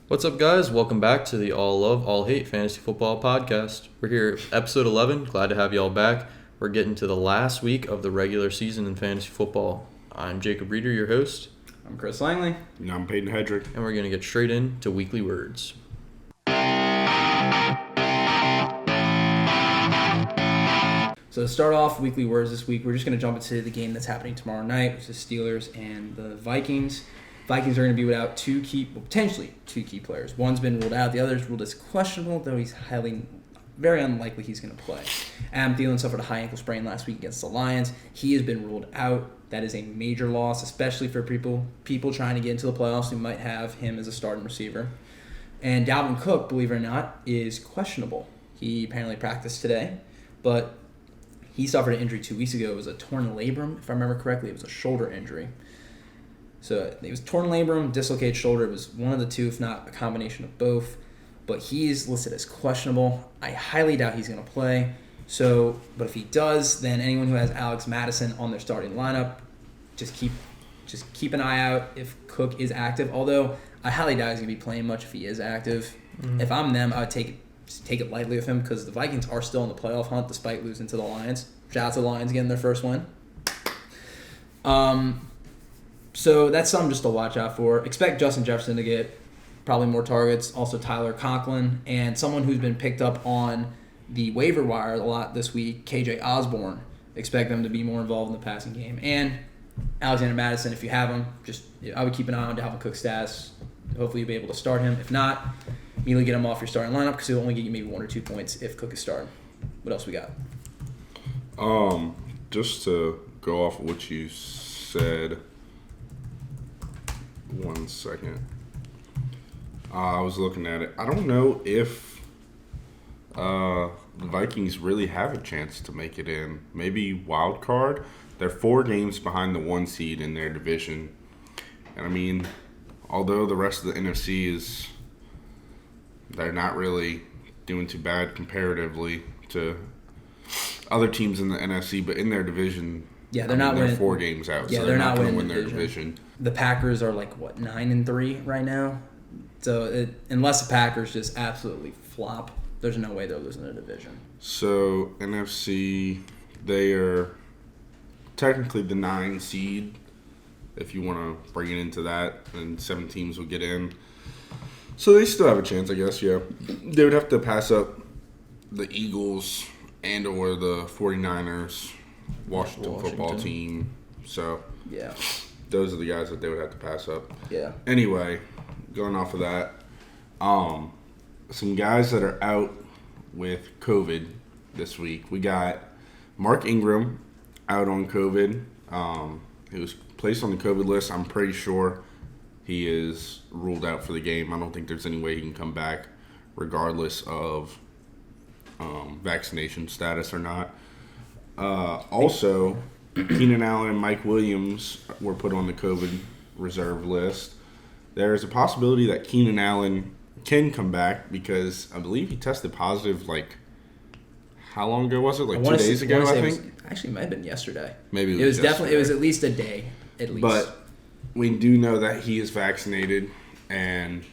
What's up, guys? Welcome back to the All Love, All Hate Fantasy Football Podcast. We're here, episode 11. Glad to have you all back. We're getting to the last week of the regular season in fantasy football. I'm Jacob Reeder, your host. I'm Chris Langley. And I'm Payton Hedrick. And we're going to get straight into weekly words. So to start off weekly words this week, we're just going to jump into the game that's happening tomorrow night, which is Steelers and the Vikings. Vikings are going to be without potentially two key players. One's been ruled out. The other's ruled as questionable, though he's very unlikely he's going to play. Adam Thielen suffered a high ankle sprain last week against the Lions. He has been ruled out. That is a major loss, especially for people trying to get into the playoffs who might have him as a starting receiver. And Dalvin Cook, believe it or not, is questionable. He apparently practiced today, but he suffered an injury 2 weeks ago. It was a torn labrum, if I remember correctly. It was a shoulder injury. So it was torn labrum, dislocated shoulder. It was one of the two, if not a combination of both. But he's listed as questionable. I highly doubt he's going to play. But if he does, then anyone who has Alex Madison on their starting lineup, just keep an eye out if Cook is active. Although I highly doubt he's going to be playing much if he is active. Mm-hmm. If I'm them, I would take it lightly with him because the Vikings are still in the playoff hunt despite losing to the Lions. Shout out to the Lions getting their first win. So that's something just to watch out for. Expect Justin Jefferson to get probably more targets. Also Tyler Conklin and someone who's been picked up on the waiver wire a lot this week, KJ Osborne. Expect them to be more involved in the passing game. And Alexander Madison, if you have him, I would keep an eye on Dalvin Cook's stats. Hopefully you'll be able to start him. If not, immediately get him off your starting lineup because he'll only get you maybe 1 or 2 points if Cook is starting. What else we got? Just to go off what you said. 1 second. I was looking at it. I don't know if the Vikings really have a chance to make it in. Maybe wild card. They're 4 games behind the 1 seed in their division. And I mean, although the rest of the NFC they're not really doing too bad comparatively to other teams in the NFC, but in their division, they're 4 games out. Yeah, so they're not going to winning win their division. The Packers are 9-3 right now. So unless the Packers just absolutely flop, there's no way they're losing the division. So NFC, they are technically the 9 seed, if you want to bring it into that, and 7 teams will get in. So they still have a chance, I guess, yeah. They would have to pass up the Eagles and or the 49ers, Washington football team. So yeah, those are the guys that they would have to pass up. Yeah. Anyway, going off of that, some guys that are out with COVID this week. We got Mark Ingram out on COVID. He was placed on the COVID list. I'm pretty sure he is ruled out for the game. I don't think there's any way he can come back regardless of vaccination status or not. Also, Keenan Allen and Mike Williams were put on the COVID reserve list. There's a possibility that Keenan Allen can come back because I believe he tested positive, how long ago was it? 2 days ago, I think? Actually, it might have been yesterday. Maybe it was definitely, it was at least a day, at least. But we do know that he is vaccinated, and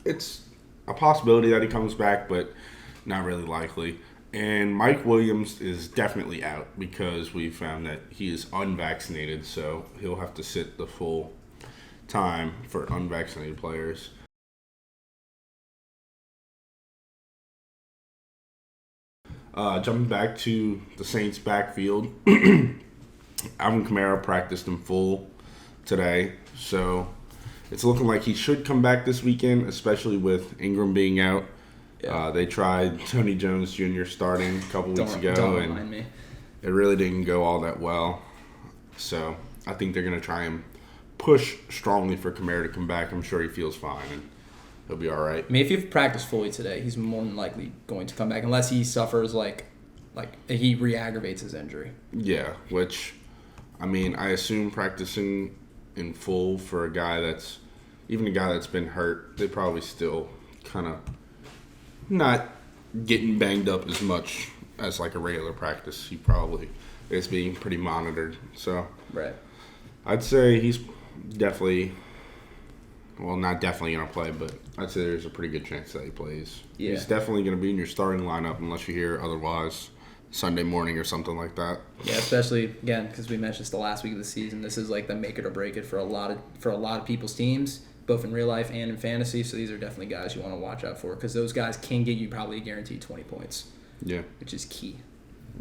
it's a possibility that he comes back, but not really likely. And Mike Williams is definitely out because we found that he is unvaccinated, so he'll have to sit the full time for unvaccinated players. Jumping back to the Saints' backfield, Alvin Kamara practiced in full today, so it's looking like he should come back this weekend, especially with Ingram being out. Yeah. They tried Tony Jones Jr. starting a couple weeks ago, and it really didn't go all that well. So I think they're going to try and push strongly for Kamara to come back. I'm sure he feels fine, and he'll be all right. I mean, if you've practiced fully today, he's more than likely going to come back, unless he suffers like he re-aggravates his injury. Yeah, which, I mean, I assume practicing in full for a guy that's been hurt, they probably still kind of not getting banged up as much as a regular practice. He probably is being pretty monitored. So right. I'd say he's definitely well, not definitely going to play, but I'd say there's a pretty good chance that he plays. Yeah. He's definitely going to be in your starting lineup unless you hear otherwise Sunday morning or something like that. Yeah, especially, again, because we mentioned it's the last week of the season. This is like the make it or break it for a lot of people's teams, both in real life and in fantasy. So these are definitely guys you want to watch out for because those guys can get you probably a guaranteed 20 points. Yeah. Which is key.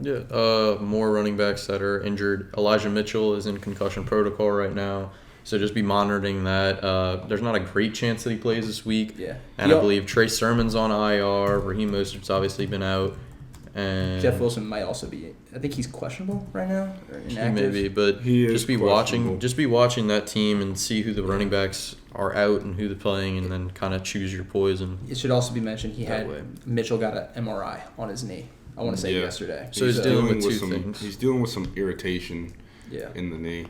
Yeah, more running backs that are injured. Elijah Mitchell is in concussion protocol right now, so just be monitoring that. There's not a great chance that he plays this week. Yeah. And I believe Trey Sermon's on IR. Raheem Mostert's obviously been out. And Jeff Wilson might also be. I think he's questionable right now. Or inactive. He may be, but just be watching that team and see who the running backs are out and who they're playing, and then kind of choose your poison. It should also be mentioned Mitchell got an MRI on his knee. I want to say yesterday. So he's dealing with two things. He's dealing with some irritation in the knee.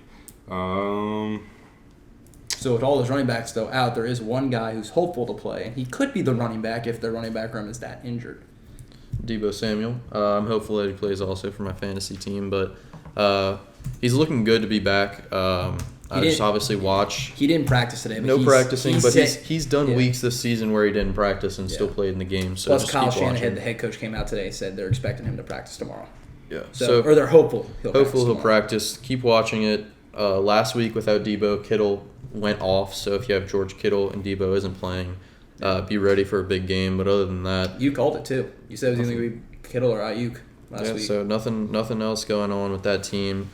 So with all those running backs, though, out, there is one guy who's hopeful to play, and he could be the running back if their running back room is that injured. Deebo Samuel. I'm hopeful that he plays also for my fantasy team, but he's looking good to be back. I just obviously watch. He didn't practice today. But he's done weeks this season where he didn't practice and still played in the game. So plus, Kyle Shanahan, the head coach, came out today and said they're expecting him to practice tomorrow. Yeah. Or they're hopeful he'll practice. Keep watching it. Last week without Deebo, Kittle went off. So if you have George Kittle and Deebo isn't playing, be ready for a big game. But other than that, you called it too. You said it was either going to be Kittle or Ayuk last week. So nothing else going on with that team.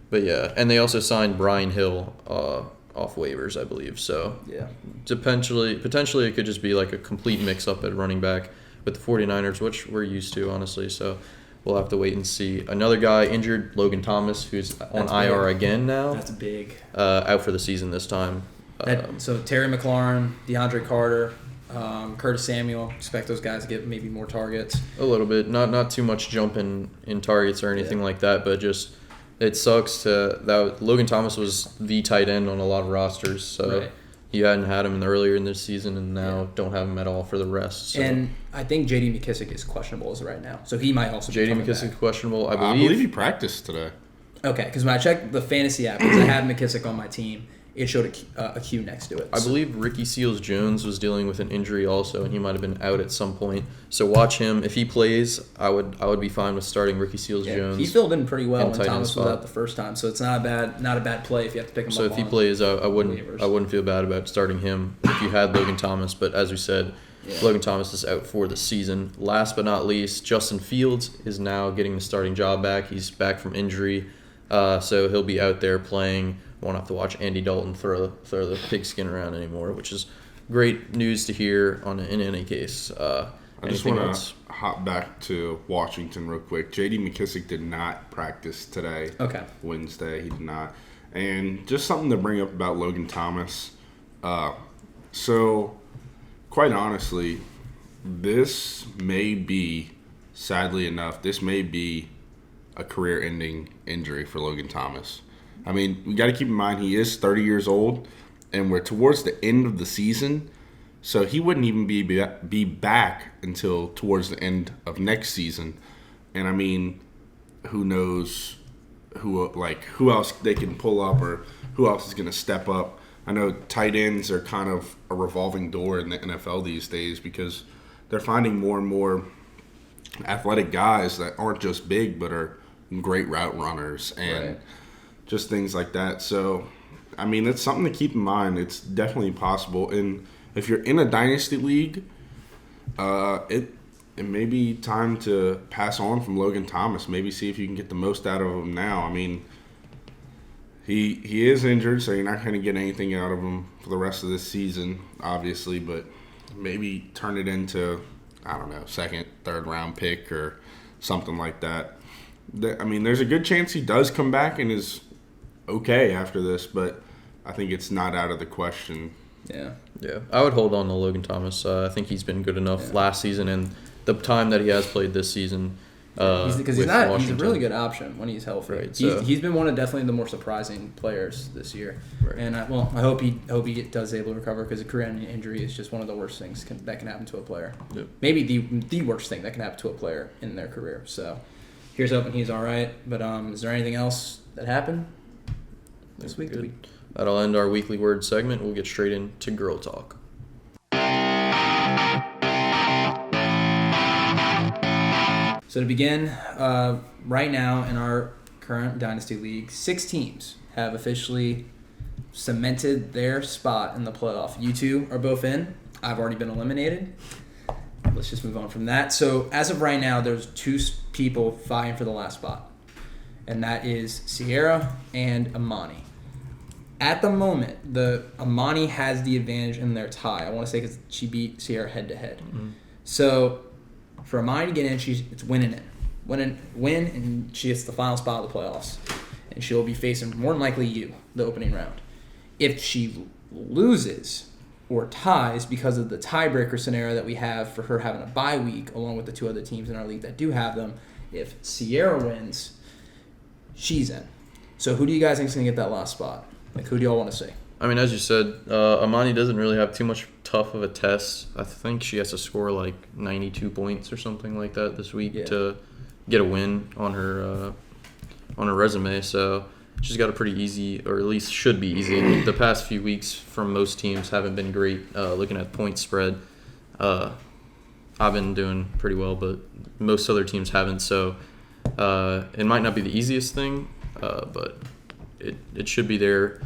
But yeah, and they also signed Brian Hill off waivers, I believe. So yeah, potentially it could just be like a complete mix-up at running back with the 49ers, which we're used to, honestly. So we'll have to wait and see. Another guy injured, Logan Thomas, who's on IR again now. That's big. Out for the season this time. So Terry McLaurin, DeAndre Carter, Curtis Samuel, expect those guys to get maybe more targets. A little bit. Not too much jump in targets or anything like that, but just it sucks that Logan Thomas was the tight end on a lot of rosters, so you hadn't had him earlier in this season and now don't have him at all for the rest. So. And I think J.D. McKissick is questionable as of right now, so he might also be J.D. McKissick back. Questionable, I believe he practiced today. Okay, because when I checked the fantasy app, because I have McKissick on my team, it showed a Q next to it. I believe Ricky Seals-Jones was dealing with an injury also, and he might have been out at some point. So watch him. If he plays, I would be fine with starting Ricky Seals-Jones. He filled in pretty well when Thomas was out the first time, so it's not a bad play if you have to pick him up. So if he plays, I wouldn't feel bad about starting him if you had Logan Thomas. But as we said, Logan Thomas is out for the season. Last but not least, Justin Fields is now getting the starting job back. He's back from injury, so he'll be out there playing. Won't have to watch Andy Dalton throw the pigskin around anymore, which is great news to hear in any case. I just want to hop back to Washington real quick. J.D. McKissick did not practice today. Okay. Wednesday, he did not. And just something to bring up about Logan Thomas. So, quite honestly, this may be, sadly enough, a career-ending injury for Logan Thomas. I mean, we got to keep in mind he is 30 years old, and we're towards the end of the season, so he wouldn't even be back until towards the end of next season. And I mean, who knows who else they can pull up or who else is going to step up. I know tight ends are kind of a revolving door in the NFL these days because they're finding more and more athletic guys that aren't just big but are great route runners and just things like that. So, I mean, it's something to keep in mind. It's definitely possible. And if you're in a dynasty league, it may be time to pass on from Logan Thomas. Maybe see if you can get the most out of him now. I mean, he is injured, so you're not going to get anything out of him for the rest of this season, obviously. But maybe turn it into, I don't know, second, third round pick or something like that. I mean, there's a good chance he does come back and is okay after this, but I think it's not out of the question. Yeah, I would hold on to Logan Thomas. I think he's been good enough last season and the time that he has played this season. He's a really good option when he's healthy. Right, he's been one of definitely the more surprising players this year. Right. And I hope he does able to recover because a career-ending injury is just one of the worst things that can happen to a player. Yep. Maybe the worst thing that can happen to a player in their career. So here's hoping he's all right. But is there anything else that happened this week? That'll end our weekly word segment. We'll get straight into girl talk. So to begin, right now in our current Dynasty League, 6 teams have officially cemented their spot in the playoff. You two are both in. I've already been eliminated. Let's just move on from that. So as of right now, there's 2 people vying for the last spot, and that is Sierra and Amani. At the moment, Amani has the advantage in their tie. I want to say because she beat Sierra head-to-head. Mm-hmm. So for Amani to get in, it's winning it. Win, and she gets the final spot of the playoffs. And she'll be facing, more than likely, you, the opening round. If she loses or ties because of the tiebreaker scenario that we have for her having a bye week, along with the 2 other teams in our league that do have them, if Sierra wins, she's in. So who do you guys think is going to get that last spot? Like, who do y'all want to see? I mean, as you said, Amani doesn't really have too much tough of a test. I think she has to score like 92 points or something like that this week to get a win on her resume. So she's got a pretty easy, or at least should be easy. The past few weeks from most teams haven't been great. Looking at point spread, I've been doing pretty well, but most other teams haven't. So it might not be the easiest thing, but it should be there.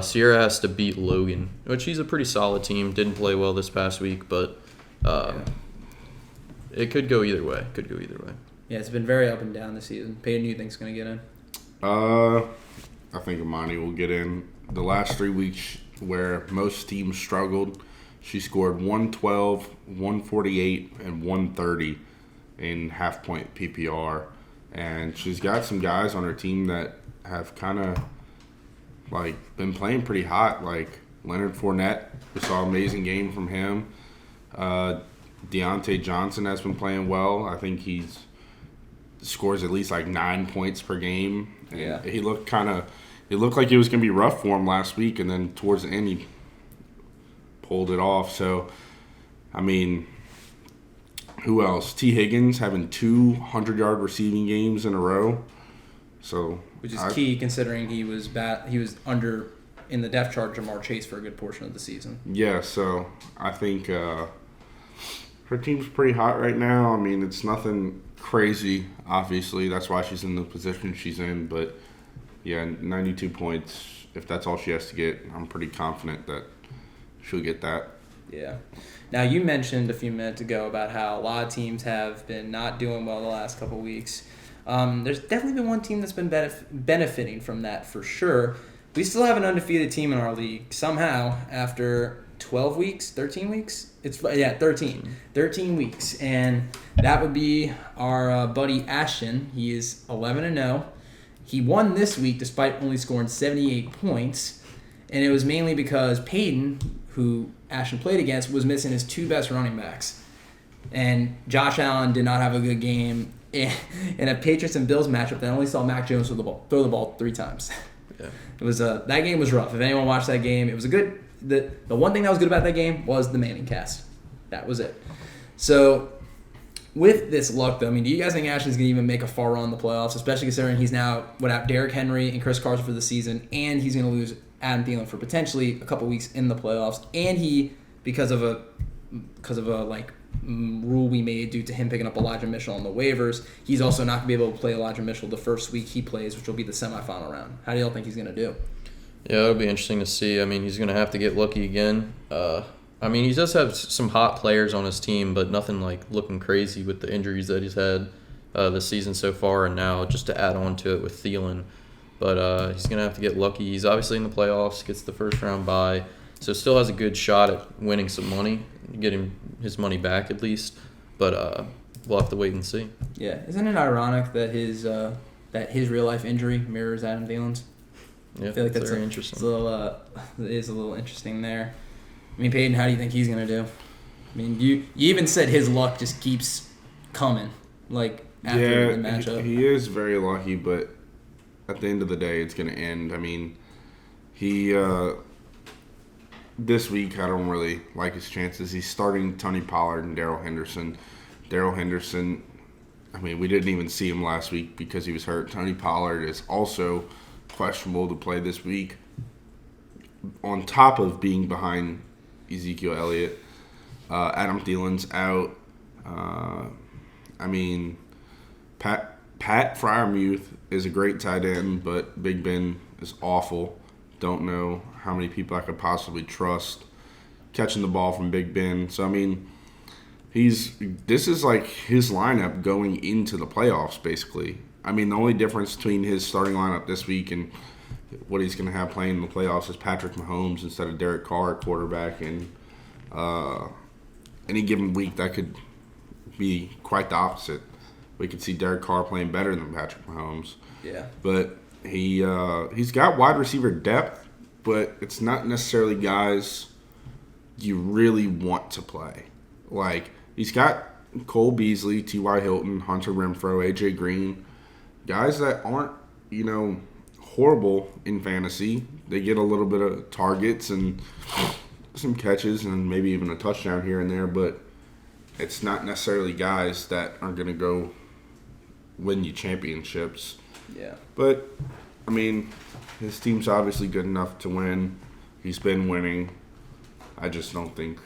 Sierra has to beat Logan, which he's a pretty solid team. Didn't play well this past week, but it could go either way. Yeah, it's been very up and down this season. Payton, who do you think is going to get in? I think Amani will get in. The last 3 weeks where most teams struggled, she scored 112, 148, and 130 in half-point PPR. And she's got some guys on her team that have kind of been playing pretty hot, like Leonard Fournette. We saw an amazing game from him. Deontay Johnson has been playing well. I think he scores at least 9 points per game. And he looked like it was going to be rough for him last week, and then towards the end he pulled it off. So, I mean, who else? T. Higgins having 2 100-yard receiving games in a row. So, which is key considering he was under in the depth chart Jamar Chase for a good portion of the season. Yeah, so I think her team's pretty hot right now. I mean, it's nothing crazy, obviously. That's why she's in the position she's in. But, yeah, 92 points, if that's all she has to get, I'm pretty confident that she'll get that. Yeah. Now, you mentioned a few minutes ago about how a lot of teams have been not doing well the last couple of weeks. There's definitely been one team that's been benefiting from that for sure. We still have an undefeated team in our league somehow after 12 weeks, 13 weeks? 13. 13 weeks. And that would be our buddy Ashton. He is 11-0. He won this week despite only scoring 78 points. And it was mainly because Payton, who Ashton played against, was missing his 2 best running backs. And Josh Allen did not have a good game in a Patriots and Bills matchup that only saw Mac Jones throw the ball 3 times. Yeah. It was that game was rough. If anyone watched that game, it was a good. The one thing that was good about that game was the Manning cast. That was it. So with this luck, though, I mean, do you guys think Ashton's going to even make a far run in the playoffs, especially considering he's now without Derrick Henry and Chris Carson for the season, and he's going to lose Adam Thielen for potentially a couple weeks in the playoffs, and he because of a rule we made due to him picking up Elijah Mitchell on the waivers, he's also not going to be able to play Elijah Mitchell the first week he plays, which will be the semifinal round. How do y'all think he's going to do? Yeah, it'll be interesting to see. I mean, he's going to have to get lucky again. I mean, he does have some hot players on his team, but nothing looking crazy with the injuries that he's had this season so far, and now just to add on to it with Thielen. But he's going to have to get lucky. He's obviously in the playoffs, gets the first round bye, so still has a good shot at winning some money, getting his money back at least. But we'll have to wait and see. Yeah, isn't it ironic that his real life injury mirrors Adam Thielen's? Yeah, I feel like that's very interesting. It is a little interesting there. I mean, Payton, how do you think he's going to do? I mean, you even said his luck just keeps coming, after the matchup. He is very lucky, but at the end of the day, it's going to end. I mean, he this week, I don't really like his chances. He's starting Tony Pollard and Darrell Henderson. Darrell Henderson, I mean, we didn't even see him last week because he was hurt. Tony Pollard is also questionable to play this week. on top of being behind Ezekiel Elliott. Adam Thielen's out. Pat Freiermuth is a great tight end, but Big Ben is awful. Don't know how many people I could possibly trust catching the ball from Big Ben. So, this is like his lineup going into the playoffs, basically. The only difference between his starting lineup this week and what he's going to have playing in the playoffs is Patrick Mahomes instead of Derek Carr at quarterback. And any given week, that could be quite the opposite. We could see Derek Carr playing better than Patrick Mahomes. Yeah. But he's got wide receiver depth, but it's not necessarily guys you really want to play. Like, he's got Cole Beasley, T.Y. Hilton, Hunter Renfrow, A.J. Green, guys that aren't, horrible in fantasy. They get a little bit of targets and some catches and maybe even a touchdown here and there, but it's not necessarily guys that are going to go win you championships. Yeah. But, his team's obviously good enough to win. He's been winning. I just don't think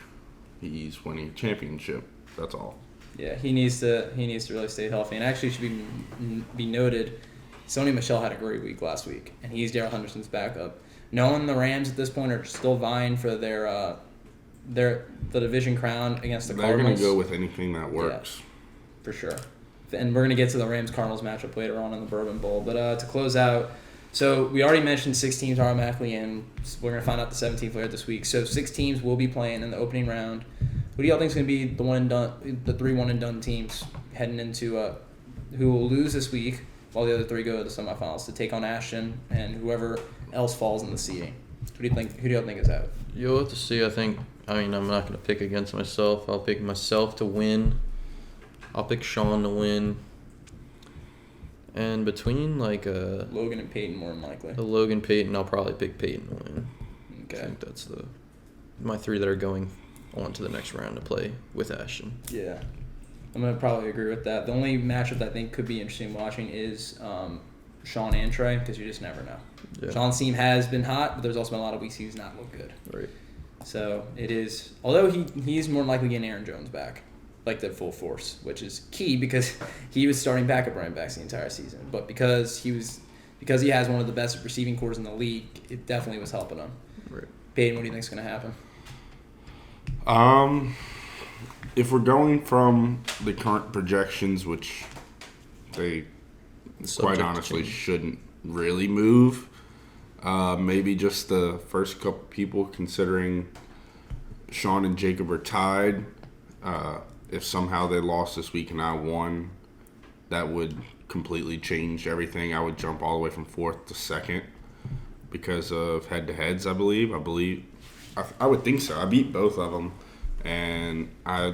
he's winning a championship. That's all. Yeah, he needs to really stay healthy. And actually, it should be noted, Sony Michel had a great week last week, and he's Darrell Henderson's backup. Knowing the Rams at this point are still vying for the division crown against the Cardinals. They're going to go with anything that works. Yeah, for sure. And we're going to get to the Rams-Cardinals matchup later on in the Bourbon Bowl. But to close out, so we already mentioned 6 teams are automatically in. We're going to find out the 17th later this week. So 6 teams will be playing in the opening round. Who do y'all think is going to be the 3 one-and-done teams heading into who will lose this week while the other 3 go to the semifinals to take on Ashton and whoever else falls in the seeding? Who do y'all think is out? You'll have to see. I'm not going to pick against myself. I'll pick myself to win. I'll pick Sean to win. And between Logan and Payton, more than likely. Logan, Payton, I'll probably pick Payton to win. Okay. I think that's my 3 that are going on to the next round to play with Ashton. Yeah. I'm going to probably agree with that. The only matchup that I think could be interesting watching is Sean and Trey, because you just never know. Yeah. Sean's team has been hot, but there's also been a lot of weeks he's not looked good. Right. So it is, although he's more than likely getting Aaron Jones back, like the full force, which is key because he was starting backup running backs the entire season. But because he has one of the best receiving cores in the league, it definitely was helping him. Right. Peyton, what do you think is going to happen? If we're going from the current projections, which they quite honestly shouldn't really move, maybe just the first couple people, considering Sean and Jacob are tied. If somehow they lost this week and I won, that would completely change everything. I would jump all the way from 4th to 2nd because of head-to-heads, I believe. I would think so. I beat both of them, and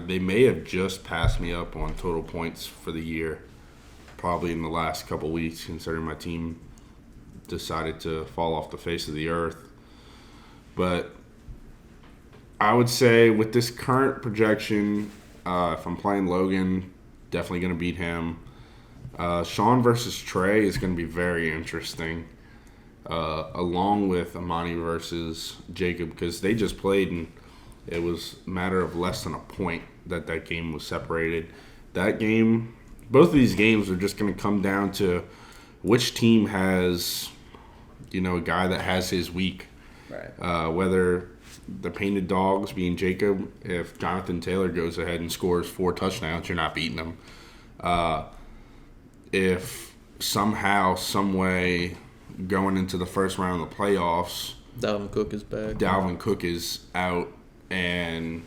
they may have just passed me up on total points for the year, probably in the last couple weeks, considering my team decided to fall off the face of the earth. But I would say with this current projection, if I'm playing Logan, definitely going to beat him. Sean versus Trey is going to be very interesting, along with Amani versus Jacob, because they just played and it was a matter of less than a point that game was separated. That game, both of these games are just going to come down to which team has, a guy that has his week. Right. Whether the painted dogs being Jacob, if Jonathan Taylor goes ahead and scores 4 touchdowns, you're not beating him. If somehow, some way, going into the first round of the playoffs, Dalvin Cook is back. Dalvin Cook is out, and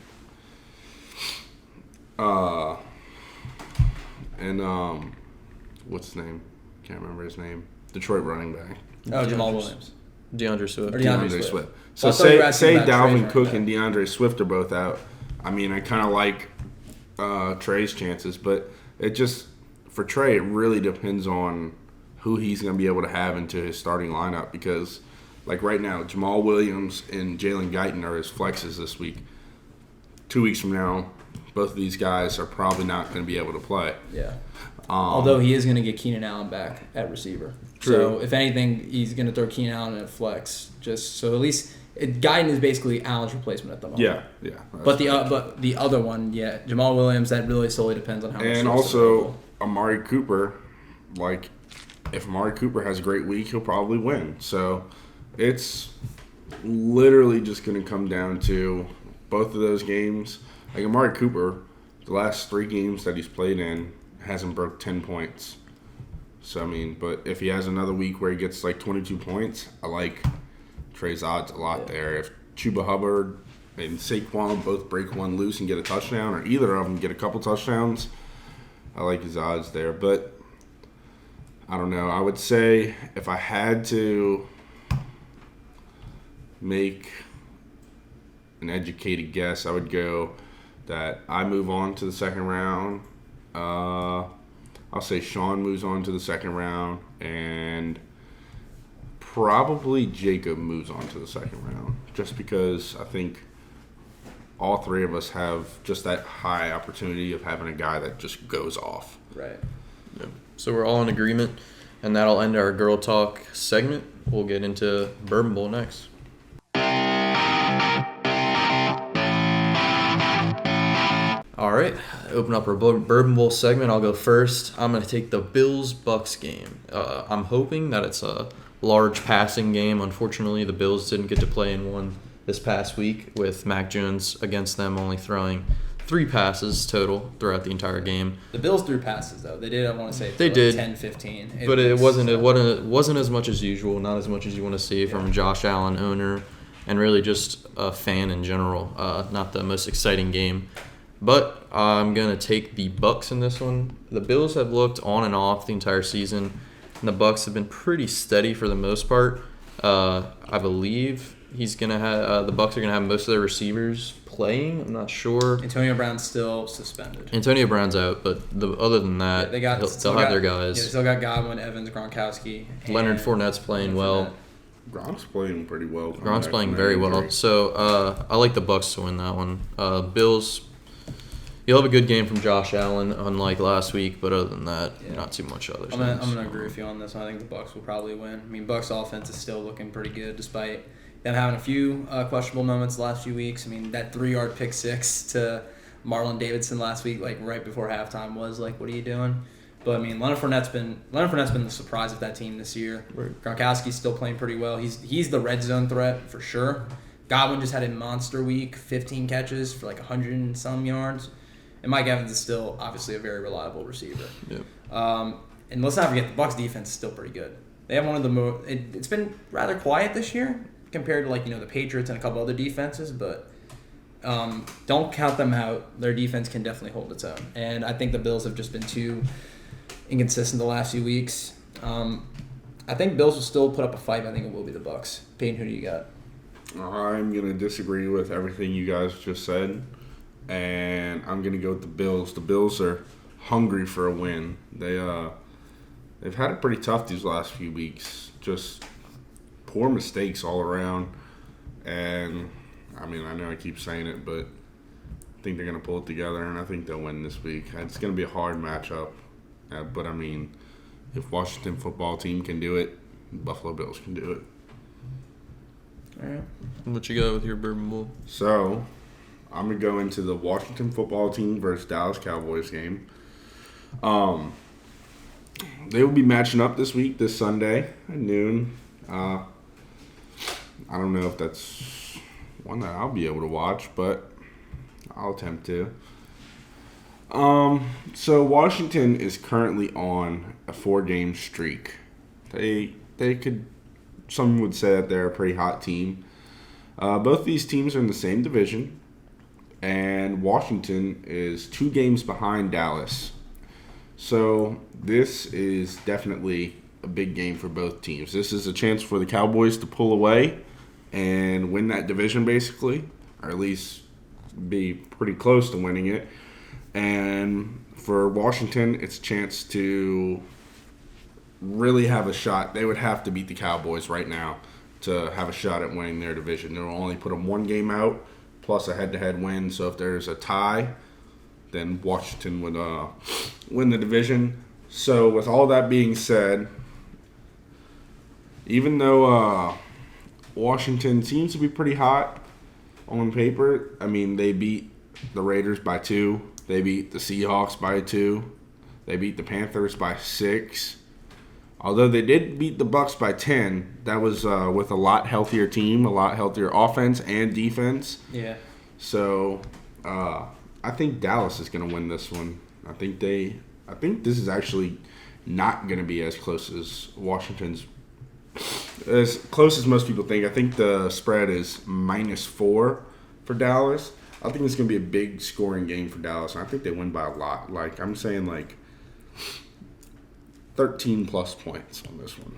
what's his name? Can't remember his name. Detroit running back. Oh, Jamal Williams. DeAndre Swift. Or DeAndre Swift. So say Dalvin Cook and DeAndre Swift are both out. I kind of like Trey's chances, but it just, for Trey, it really depends on who he's going to be able to have into his starting lineup, because right now, Jamal Williams and Jalen Guyton are his flexes this week. 2 weeks from now, both of these guys are probably not going to be able to play. Yeah. Although he is going to get Keenan Allen back at receiver. True. So if anything, he's going to throw Keenan Allen in a flex, just so at least Guyton is basically Allen's replacement at the moment. Yeah. But the other one, Jamal Williams, that really solely depends on how much. And also Amari Cooper, like if Amari Cooper has a great week, he'll probably win. So it's literally just going to come down to both of those games. Like Amari Cooper, the last 3 games that he's played in hasn't broke 10 points. So, I mean, but if he has another week where he gets like 22 points, I like Trey's odds a lot there. If Chuba Hubbard and Saquon both break one loose and get a touchdown, or either of them get a couple touchdowns, I like his odds there. But I don't know. I would say if I had to make an educated guess, I would go that I move on to the second round. I'll say Sean moves on to the second round, and probably Jacob moves on to the second round, just because I think all 3 of us have just that high opportunity of having a guy that just goes off. Right. Yeah. So we're all in agreement, and that'll end our Girl Talk segment. We'll get into Bourbon Bowl next. All right, open up our Bourbon Bowl segment. I'll go first. I'm going to take the Bills-Bucs game. I'm hoping that it's a large passing game. Unfortunately, the Bills didn't get to play in one this past week with Mac Jones against them only throwing 3 passes total throughout the entire game. The Bills threw passes, though. They did, I want to say, they did 10, 15. But it wasn't as much as usual, not as much as you want to see from Josh Allen, owner, and really just a fan in general. Not the most exciting game. But I'm going to take the Bucs in this one. The Bills have looked on and off the entire season, and the Bucs have been pretty steady for the most part. I believe he's going to have the Bucs are going to have most of their receivers playing. I'm not sure. Antonio Brown's still suspended. Antonio Brown's out, but other than that, they'll have their guys. Yeah, they still got Godwin, Evans, Gronkowski. Leonard Fournette's playing well. Gronk's playing pretty well. Gronk's playing very well. So I like the Bucs to win that one. Bills. You'll have a good game from Josh Allen, unlike last week, but other than that, not too much other I'm gonna agree with you on this one. I think the Bucs will probably win. I mean, Bucs offense is still looking pretty good despite them having a few questionable moments the last few weeks. I mean, that 3-yard pick six to Marlon Davidson last week, like right before halftime, was like, what are you doing? But I mean, Leonard Fournette's been the surprise of that team this year. Right. Gronkowski's still playing pretty well. He's the red zone threat for sure. Godwin just had a monster week, 15 catches for like 100 and some yards. And Mike Evans is still obviously a very reliable receiver. Yep. And let's not forget, the Bucs defense is still pretty good. They have one of the most. It's been rather quiet this year compared to the Patriots and a couple other defenses, but don't count them out. Their defense can definitely hold its own. And I think the Bills have just been too inconsistent the last few weeks. I think Bills will still put up a fight. I think it will be the Bucs. Payton, who do you got? I'm going to disagree with everything you guys just said. And I'm going to go with the Bills. The Bills are hungry for a win. They've had it pretty tough these last few weeks. Just poor mistakes all around. And, I mean, I know I keep saying it, but I think they're going to pull it together, and I think they'll win this week. It's going to be a hard matchup. But, I mean, if Washington football team can do it, Buffalo Bills can do it. All right. What you got with your Bourbon Bowl? So I'm going to go into the Washington football team versus Dallas Cowboys game. They will be matching up this Sunday at noon. I don't know if that's one that I'll be able to watch, but I'll attempt to. So Washington is currently on a 4-game streak. They could, some would say that they're a pretty hot team. Both these teams are in the same division. And Washington is 2 games behind Dallas. So this is definitely a big game for both teams. This is a chance for the Cowboys to pull away and win that division basically, or at least be pretty close to winning it. And for Washington, it's a chance to really have a shot. They would have to beat the Cowboys right now to have a shot at winning their division. They'll only put them 1 game out, plus a head-to-head win. So if there's a tie, then Washington would win the division. So with all that being said, even though Washington seems to be pretty hot on paper. I mean, they beat the Raiders by 2. They beat the Seahawks by 2. They beat the Panthers by 6. Although they did beat the Bucs by 10, that was with a lot healthier team, a lot healthier offense and defense. Yeah. So I think Dallas is going to win this one. I think this is actually not going to be as close as Washington's. As close as most people think. I think the spread is -4 for Dallas. I think it's going to be a big scoring game for Dallas. And I think they win by a lot. Like, I'm saying 13-plus points on this one.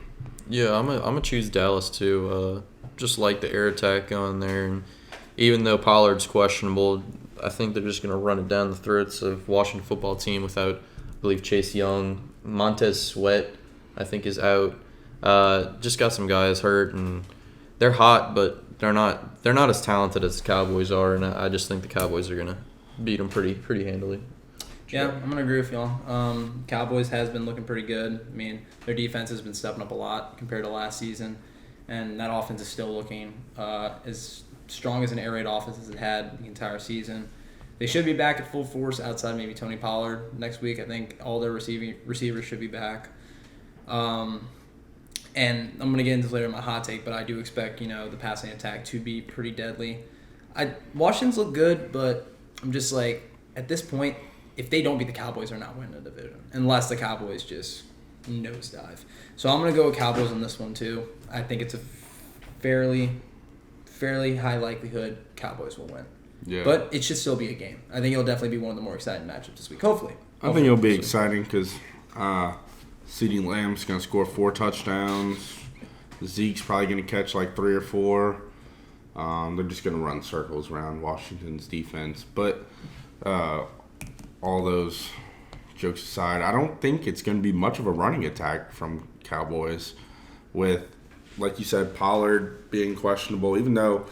Yeah, I'm gonna choose Dallas too. Just like the air attack going there, and even though Pollard's questionable, I think they're just gonna run it down the throats of Washington football team without, I believe, Chase Young, Montez Sweat, I think is out. Just got some guys hurt, and they're hot, but they're not as talented as the Cowboys are, and I just think the Cowboys are gonna beat them pretty handily. Yeah, I'm going to agree with y'all. Cowboys has been looking pretty good. I mean, their defense has been stepping up a lot compared to last season, and that offense is still looking as strong as an air raid offense as it had the entire season. They should be back at full force outside maybe Tony Pollard next week. I think all their receivers should be back. And I'm going to get into this later in my hot take, but I do expect, the passing attack to be pretty deadly. Washington's look good, but I'm just like, at this point, if they don't beat the Cowboys, they're not winning the division. Unless the Cowboys just nosedive. So I'm going to go with Cowboys on this one, too. I think it's a fairly high likelihood Cowboys will win. Yeah. But it should still be a game. I think it'll definitely be one of the more exciting matchups this week, hopefully. I think it'll be exciting because CeeDee Lamb's going to score 4 touchdowns. Zeke's probably going to catch 3 or 4. They're just going to run circles around Washington's defense. But all those jokes aside, I don't think it's going to be much of a running attack from Cowboys with, like you said, Pollard being questionable, even though,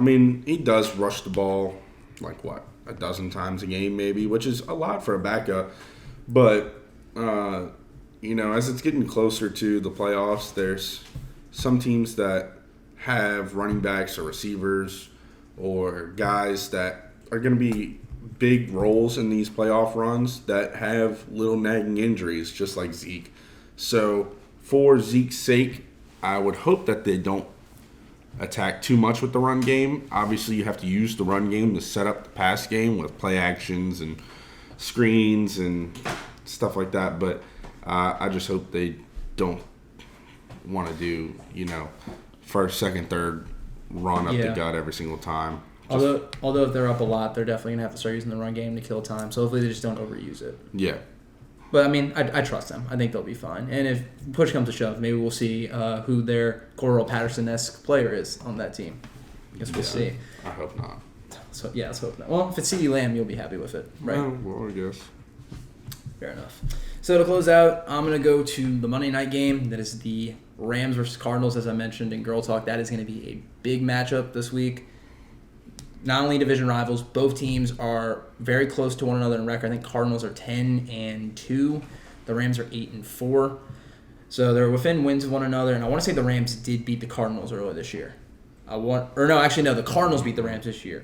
he does rush the ball a dozen times a game maybe, which is a lot for a backup. But, as it's getting closer to the playoffs, there's some teams that have running backs or receivers or guys that are going to be big roles in these playoff runs that have little nagging injuries, just like Zeke. So for Zeke's sake, I would hope that they don't attack too much with the run game. Obviously, you have to use the run game to set up the pass game with play actions and screens and stuff like that. But I just hope they don't want to do, first, second, third run up the gut every single time. Although if they're up a lot, they're definitely going to have to start using the run game to kill time. So hopefully they just don't overuse it. Yeah. But, I trust them. I think they'll be fine. And if push comes to shove, maybe we'll see who their Cordell Patterson-esque player is on that team. I guess we'll see. I hope not. So, yeah, let's hope not. Well, if it's CeeDee Lamb, you'll be happy with it, right? Well, I guess. Fair enough. So to close out, I'm going to go to the Monday night game. That is the Rams versus Cardinals, as I mentioned in Girl Talk. That is going to be a big matchup this week. Not only division rivals, both teams are very close to one another in record. I think Cardinals are 10-2. The Rams are 8-4. So they're within wins of one another. And I want to say the Rams did beat the Cardinals earlier this year. The Cardinals beat the Rams this year.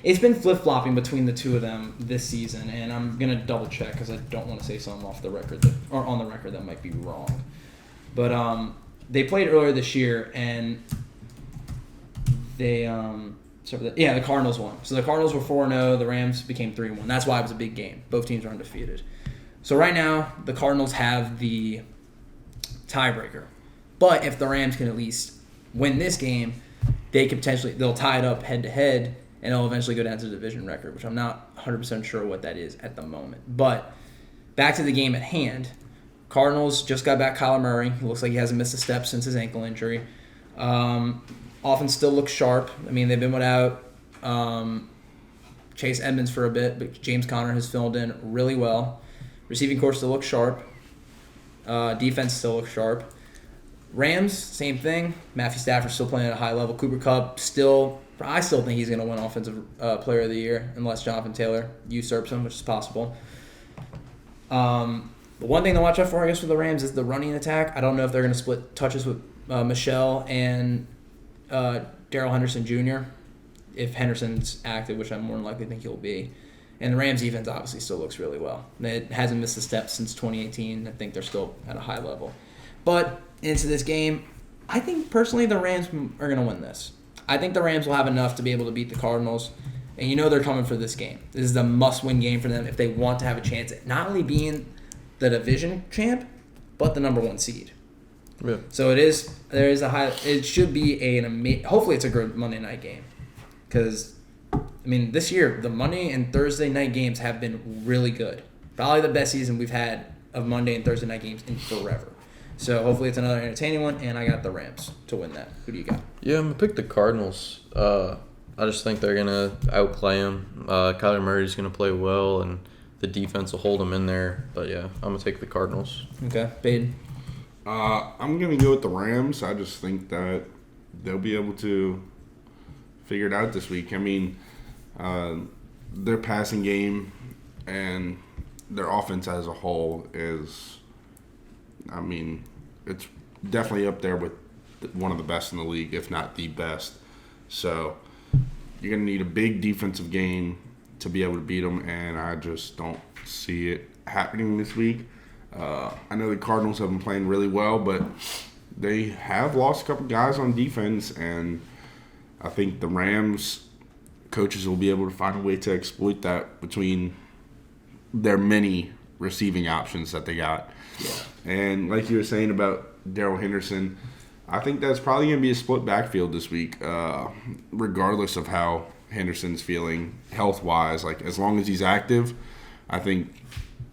It's been flip-flopping between the two of them this season, and I'm going to double-check because I don't want to say something off the record or on the record that might be wrong. But they played earlier this year, and they the Cardinals won. So the Cardinals were 4-0. The Rams became 3-1. That's why it was a big game. Both teams are undefeated. So right now, the Cardinals have the tiebreaker. But if the Rams can at least win this game, they'll tie it up head-to-head, and it'll eventually go down to the division record, which I'm not 100% sure what that is at the moment. But back to the game at hand. Cardinals just got back Kyler Murray. He looks like he hasn't missed a step since his ankle injury. Offense still looks sharp. They've been without Chase Edmonds for a bit, but James Conner has filled in really well. Receiving corps still looks sharp. Defense still looks sharp. Rams, same thing. Matthew Stafford's still playing at a high level. Cooper Kupp I still think he's going to win Offensive Player of the Year unless Jonathan Taylor usurps him, which is possible. The one thing to watch out for, I guess, for the Rams is the running attack. I don't know if they're going to split touches with Michelle and Darrell Henderson Jr. if Henderson's active, which I more than likely think he'll be. And the Rams defense obviously still looks really well. It hasn't missed a step since 2018. I think they're still at a high level. But into this game, I think personally the Rams are going to win this. I think the Rams will have enough to be able to beat the Cardinals. And you know they're coming for this game. This is a must-win game for them if they want to have a chance at not only being the division champ, but the number 1 seed. Yeah. So it should be hopefully it's a good Monday night game. Because, this year, the Monday and Thursday night games have been really good. Probably the best season we've had of Monday and Thursday night games in forever. So hopefully it's another entertaining one, and I got the Rams to win that. Who do you got? Yeah, I'm going to pick the Cardinals. I just think they're going to outplay them. Kyler Murray's going to play well, and the defense will hold them in there. But, yeah, I'm going to take the Cardinals. Okay. Payton? I'm going to go with the Rams. I just think that they'll be able to figure it out this week. Their passing game and their offense as a whole is, it's definitely up there with one of the best in the league, if not the best. So you're going to need a big defensive game to be able to beat them, and I just don't see it happening this week. I know the Cardinals have been playing really well, but they have lost a couple guys on defense, and I think the Rams coaches will be able to find a way to exploit that between their many receiving options that they got. Yeah. And like you were saying about Darrell Henderson, I think that's probably going to be a split backfield this week, regardless of how Henderson's feeling health-wise. Like, as long as he's active, I think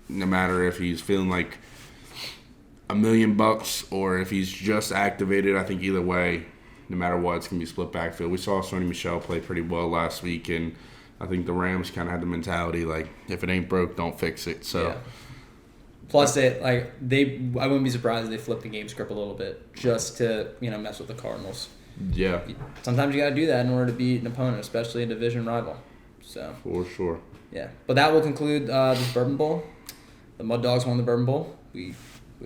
no matter if he's feeling like $1 million or if he's just activated, I think either way, no matter what, it's going to be split backfield. We saw Sony Michel play pretty well last week, and I think the Rams kind of had the mentality, like, if it ain't broke, don't fix it. So, yeah. Plus, I wouldn't be surprised if they flip the game script a little bit just to, mess with the Cardinals. Yeah. Sometimes you got to do that in order to beat an opponent, especially a division rival. So for sure. Yeah. But that will conclude this Bourbon Bowl. The Mud Dogs won the Bourbon Bowl. We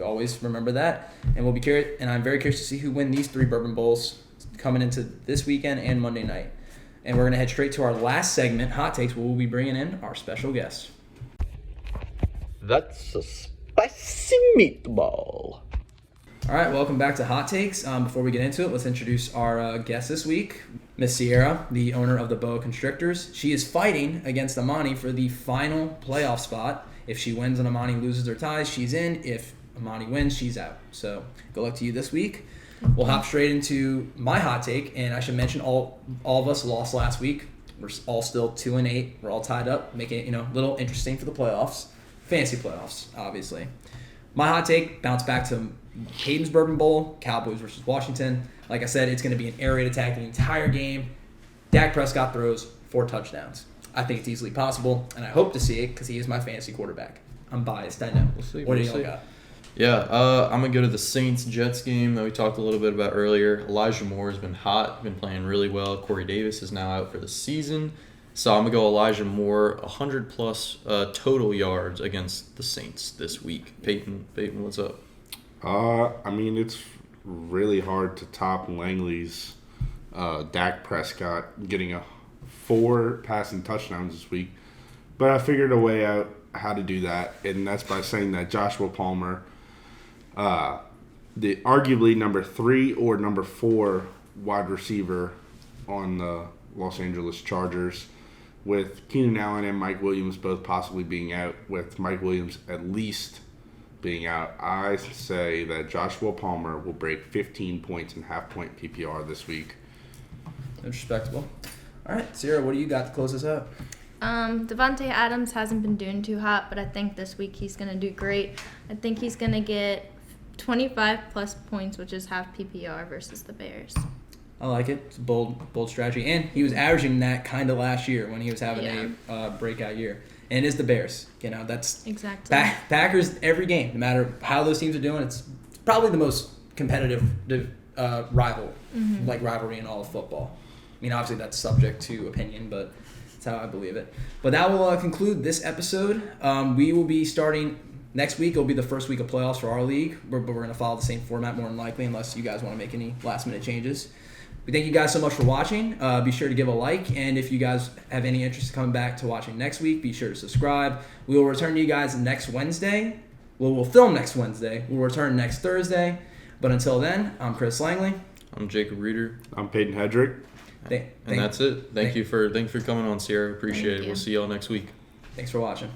always remember that. And we'll be curious, and I'm very curious to see who win these 3 Bourbon Bowls coming into this weekend and Monday night. And we're going to head straight to our last segment, Hot Takes, where we'll be bringing in our special guest. That's a spicy meatball. All right, welcome back to Hot Takes. Before we get into it, let's introduce our guest this week, Miss Sierra, the owner of the Boa Constrictors. She is fighting against Amani for the final playoff spot. If she wins and Amani loses or ties, she's in. If Amani wins, she's out. So good luck to you this week. We'll hop straight into my hot take, and I should mention all of us lost last week. We're all still 2-8. We're all tied up, making it a little interesting for the playoffs, fancy playoffs, obviously. My hot take: bounce back to Payton's Bourbon Bowl, Cowboys versus Washington. Like I said, it's going to be an air raid attack the entire game. Dak Prescott throws 4 touchdowns. I think it's easily possible, and I hope to see it because he is my fantasy quarterback. I'm biased, I know. We'll see. What do y'all got? Yeah, I'm going to go to the Saints-Jets game that we talked a little bit about earlier. Elijah Moore has been hot, been playing really well. Corey Davis is now out for the season. So I'm going to go Elijah Moore, 100-plus total yards against the Saints this week. Payton, what's up? It's really hard to top Langley's Dak Prescott getting 4 passing touchdowns this week. But I figured a way out how to do that, and that's by saying that Joshua Palmer, the arguably number 3 or number 4 wide receiver on the Los Angeles Chargers, with Keenan Allen and Mike Williams both possibly being out, with Mike Williams at least being out, I say that Joshua Palmer will break 15 points in half-point PPR this week. Respectable. All right, Sierra, what do you got to close us out? Devontae Adams hasn't been doing too hot, but I think this week he's going to do great. I think he's going to get 25-plus points, which is half PPR versus the Bears. I like it. It's a bold strategy. And he was averaging that kind of last year when he was having a breakout year. And it is the Bears. That's exactly Packers every game. No matter how those teams are doing, it's probably the most competitive rivalry in all of football. Obviously that's subject to opinion, but that's how I believe it. But that will conclude this episode. We will be starting next week. It'll be the first week of playoffs for our league, but we're going to follow the same format more than likely, unless you guys want to make any last-minute changes. We thank you guys so much for watching. Be sure to give a like, and if you guys have any interest in coming back to watching next week, be sure to subscribe. We will return to you guys next Wednesday. Well, we'll film next Wednesday. We'll return next Thursday. But until then, I'm Chris Langley. I'm Jacob Reeder. I'm Payton Hedrick. And that's it. Thank you for coming on, Sierra. Appreciate it. We'll see y'all next week. Thanks for watching.